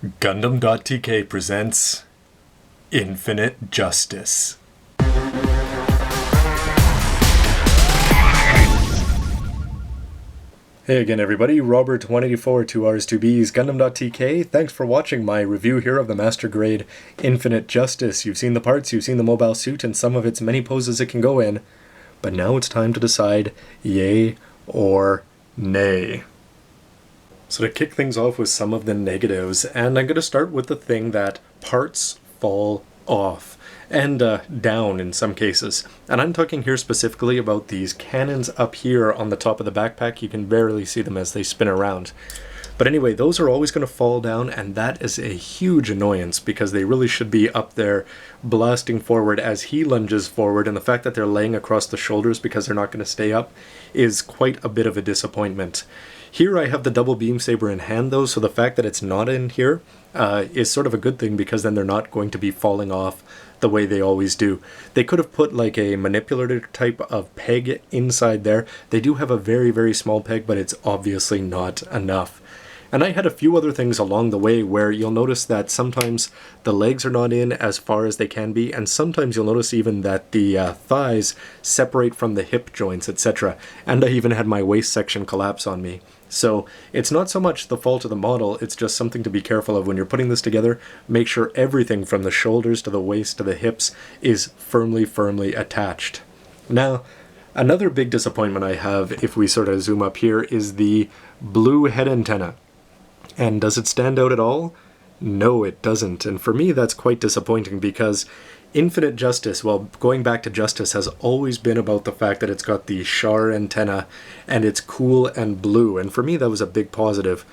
Gundam.tk presents Infinite Justice. Hey again everybody, Robert184, 2Rs2Bs, Gundam.tk. Thanks for watching my review here of the Master Grade Infinite Justice. You've seen the parts, you've seen the mobile suit, and some of its many poses it can go in. But now it's time to decide yay or nay. So to kick things off with some of the negatives, and I'm going to start with the thing that parts fall off, and down in some cases. And I'm talking here specifically about these cannons up here on the top of the backpack. You can barely see them as they spin around. But anyway, those are always going to fall down, and that is a huge annoyance because they really should be up there blasting forward as he lunges forward, and the fact that they're laying across the shoulders because they're not going to stay up is quite a bit of a disappointment. Here I have the double beam saber in hand though, so the fact that it's not in here is sort of a good thing because then they're not going to be falling off the way they always do. They could have put like a manipulator type of peg inside there. They do have a very, very small peg, but it's obviously not enough. And I had a few other things along the way where you'll notice that sometimes the legs are not in as far as they can be, and sometimes you'll notice even that the thighs separate from the hip joints, etc. And I even had my waist section collapse on me. So it's not so much the fault of the model, it's just something to be careful of when you're putting this together. Make sure everything from the shoulders to the waist to the hips is firmly attached. Now, another big disappointment I have, if we sort of zoom up here, is the blue head antenna. And does it stand out at all? No, it doesn't. And for me, that's quite disappointing because Infinite Justice, well, going back to Justice, has always been about the fact that it's got the Char antenna and it's cool and blue. And for me, that was a big positive.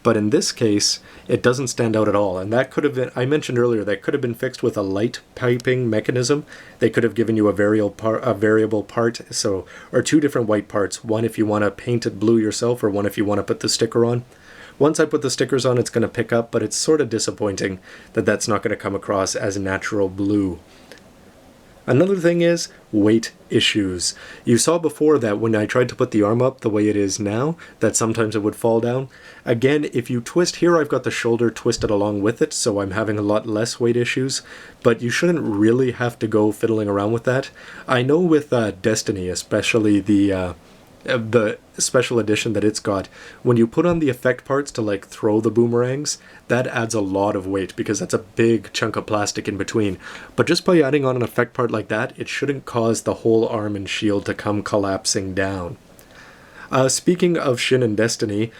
But in this case, it doesn't stand out at all. And that could have been, I mentioned earlier, that could have been fixed with a light piping mechanism. They could have given you a variable part, so, or two different white parts. One if you want to paint it blue yourself, or one if you want to put the sticker on. Once I put the stickers on, it's going to pick up, but it's sort of disappointing that that's not going to come across as natural blue. Another thing is weight issues. You saw before that when I tried to put the arm up the way it is now, that sometimes it would fall down. Again, if you twist here, I've got the shoulder twisted along with it, so I'm having a lot less weight issues, but you shouldn't really have to go fiddling around with that. I know with Destiny, especially the special edition that it's got, when you put on the effect parts to like throw the boomerangs, that adds a lot of weight because that's a big chunk of plastic in between. But just by adding on an effect part like that, it shouldn't cause the whole arm and shield to come collapsing down. Speaking of Shin and Destiny,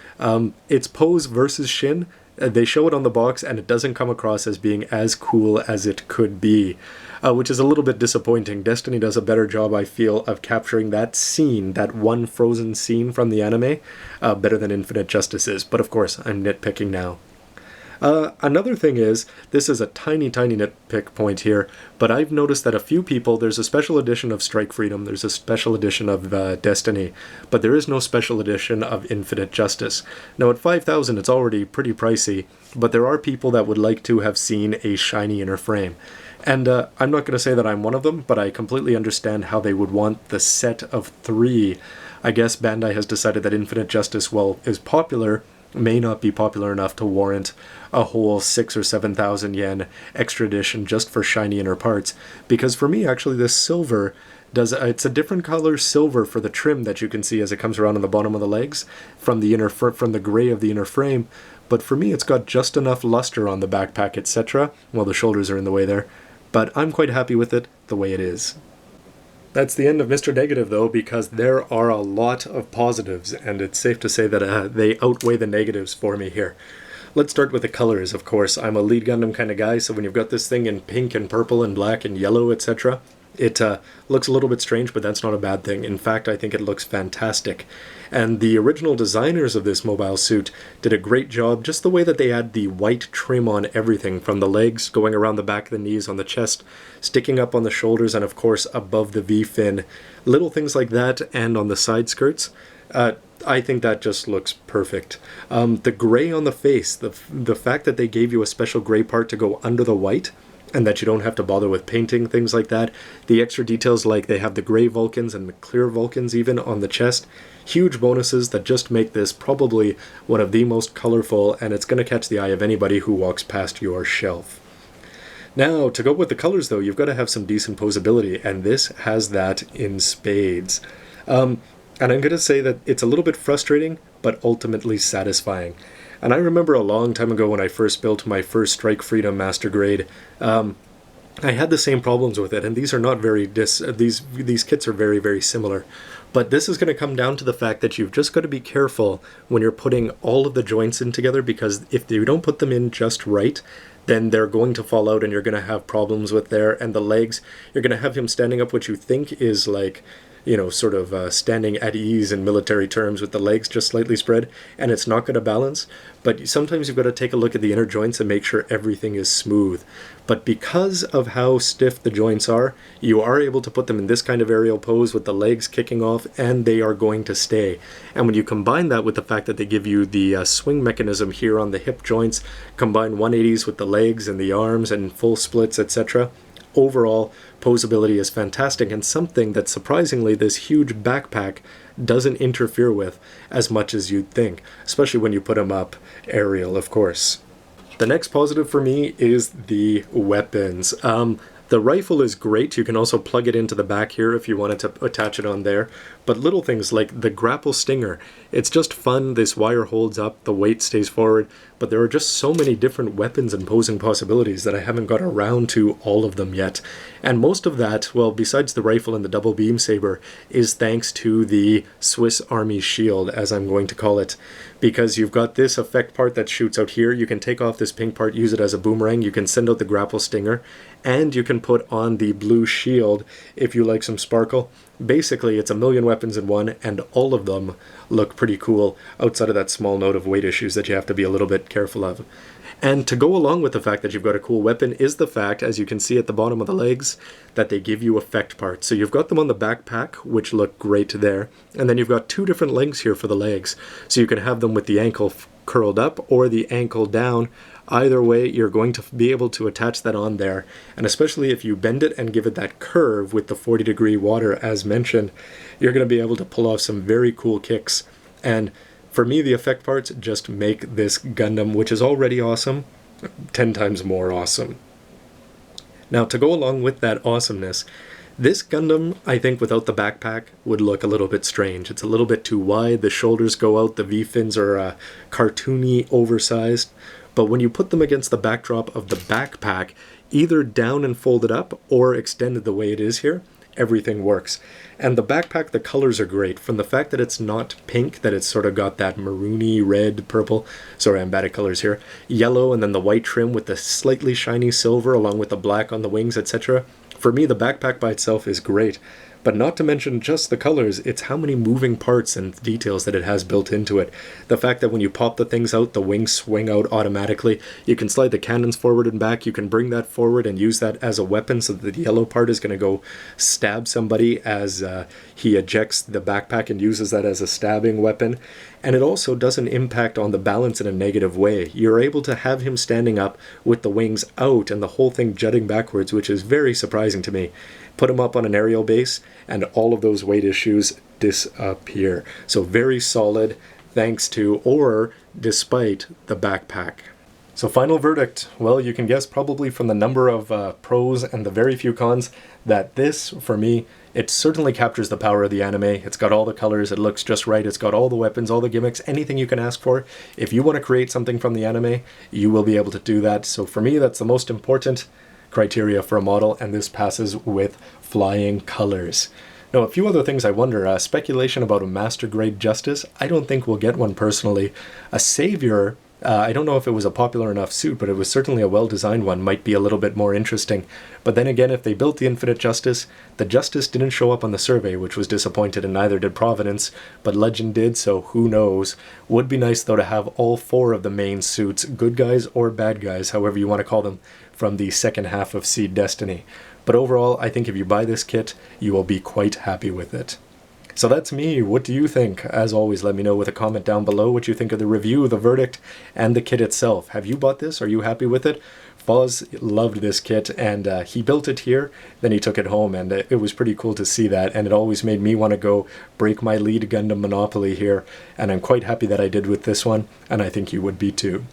it's pose versus Shin. They show it on the box and it doesn't come across as being as cool as it could be, which is a little bit disappointing. Destiny does a better job, I feel, of capturing that scene, that one frozen scene from the anime, better than Infinite Justice is. But of course, I'm nitpicking now. Another thing is, this is a tiny nitpick point here, but I've noticed that a few people, there's a special edition of Strike Freedom, there's a special edition of Destiny, but there is no special edition of Infinite Justice. Now at 5,000 it's already pretty pricey, but there are people that would like to have seen a shiny inner frame. And I'm not going to say that I'm one of them, but I completely understand how they would want the set of 3. I guess Bandai has decided that Infinite Justice, well, is popular, may not be popular enough to warrant a whole 6,000 or 7,000 yen extra edition just for shiny inner parts. Because for me, actually, this silver does, it's a different color silver for the trim that you can see as it comes around on the bottom of the legs from the gray of the inner frame. But for me, it's got just enough luster on the backpack, etc. Well, the shoulders are in the way there. But I'm quite happy with it the way it is. That's the end of Mr. Negative, though, because there are a lot of positives, and it's safe to say that they outweigh the negatives for me here. Let's start with the colors, of course. I'm a lead Gundam kind of guy, so when you've got this thing in pink and purple and black and yellow, etc., it looks a little bit strange, but that's not a bad thing. In fact, I think it looks fantastic. And the original designers of this mobile suit did a great job, just the way that they had the white trim on everything, from the legs, going around the back of the knees, on the chest, sticking up on the shoulders, and of course above the V-fin. Little things like that, and on the side skirts. I think that just looks perfect. The gray on the face, the fact that they gave you a special gray part to go under the white, and that you don't have to bother with painting, things like that. The extra details, like they have the gray Vulcans and the clear Vulcans even on the chest, huge bonuses that just make this probably one of the most colorful, and it's going to catch the eye of anybody who walks past your shelf. Now, to go with the colors though, you've got to have some decent posability, and this has that in spades. And I'm going to say that it's a little bit frustrating, but ultimately satisfying. And I remember a long time ago when I first built my first Strike Freedom Master Grade, I had the same problems with it, and these are not very these kits are very, very similar. But this is going to come down to the fact that you've just got to be careful when you're putting all of the joints in together, because if you don't put them in just right, then they're going to fall out and you're going to have problems with there. And the legs, you're going to have him standing up, what you think is like, you know, sort of standing at ease in military terms with the legs just slightly spread, and it's not going to balance. But sometimes you've got to take a look at the inner joints and make sure everything is smooth. But because of how stiff the joints are, you are able to put them in this kind of aerial pose with the legs kicking off, and they are going to stay. And when you combine that with the fact that they give you the swing mechanism here on the hip joints, combine 180s with the legs and the arms and full splits, etc., overall, posability is fantastic, and something that surprisingly this huge backpack doesn't interfere with as much as you'd think, especially when you put them up aerial, of course. The next positive for me is the weapons. The rifle is great. You can also plug it into the back here if you wanted to attach it on there. But little things like the grapple stinger, it's just fun. This wire holds up, the weight stays forward, but there are just so many different weapons and posing possibilities that I haven't got around to all of them yet. And most of that, well, besides the rifle and the double beam saber, is thanks to the Swiss Army shield, as I'm going to call it. Because you've got this effect part that shoots out here, you can take off this pink part, use it as a boomerang, you can send out the grapple stinger, and you can put on the blue shield if you like some sparkle. Basically, it's a million weapons in one, and all of them look pretty cool, outside of that small note of weight issues that you have to be a little bit careful of. And to go along with the fact that you've got a cool weapon is the fact, as you can see at the bottom of the legs, that they give you effect parts. So you've got them on the backpack, which look great there, and then you've got two different legs here for the legs. So you can have them with the ankle curled up or the ankle down. Either way, you're going to be able to attach that on there, and especially if you bend it and give it that curve with the 40-degree water as mentioned, you're going to be able to pull off some very cool kicks. And for me, the effect parts just make this Gundam, which is already awesome, 10 times more awesome. Now, to go along with that awesomeness, this Gundam, I think without the backpack, would look a little bit strange. It's a little bit too wide, the shoulders go out, the V-fins are cartoony, oversized. But when you put them against the backdrop of the backpack, either down and folded up or extended the way it is here, everything works. And the backpack, the colors are great. From the fact that it's not pink, that it's sort of got that maroony, red, purple, sorry, I'm bad at colors here, yellow, and then the white trim with the slightly shiny silver along with the black on the wings, etc. For me, the backpack by itself is great. But not to mention just the colors, it's how many moving parts and details that it has built into it. The fact that when you pop the things out, the wings swing out automatically. You can slide the cannons forward and back. You can bring that forward and use that as a weapon, so that the yellow part is going to go stab somebody as he ejects the backpack and uses that as a stabbing weapon. And it also doesn't impact on the balance in a negative way. You're able to have him standing up with the wings out and the whole thing jutting backwards, which is very surprising to me. Put him up on an aerial base, and all of those weight issues disappear. So very solid, thanks to, or despite, the backpack. So final verdict, well, you can guess probably from the number of pros and the very few cons that this, for me, it certainly captures the power of the anime. It's got all the colors, it looks just right, it's got all the weapons, all the gimmicks, anything you can ask for. If you want to create something from the anime, you will be able to do that. So for me, that's the most important criteria for a model, and this passes with flying colors. Now, a few other things I wonder. Speculation about a master grade Justice. I don't think we'll get one personally. A Savior, I don't know if it was a popular enough suit, but it was certainly a well-designed one, might be a little bit more interesting. But then again, if they built the Infinite Justice, the Justice didn't show up on the survey, which was disappointed, and neither did Providence, but Legend did, so who knows. Would be nice, though, to have all four of the main suits, good guys or bad guys, however you want to call them, from the second half of Seed Destiny. But overall, I think if you buy this kit, you will be quite happy with it. So that's me. What do you think? As always, let me know with a comment down below what you think of the review, the verdict, and the kit itself. Have you bought this? Are you happy with it? Foz loved this kit, and he built it here, then he took it home, and it was pretty cool to see that, and it always made me want to go break my lead Gundam monopoly here, and I'm quite happy that I did with this one, and I think you would be too.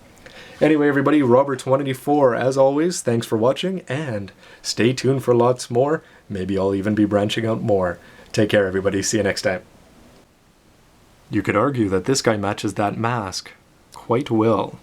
Anyway, everybody, Robert184, as always, thanks for watching, and stay tuned for lots more. Maybe I'll even be branching out more. Take care, everybody. See you next time. You could argue that this guy matches that mask quite well.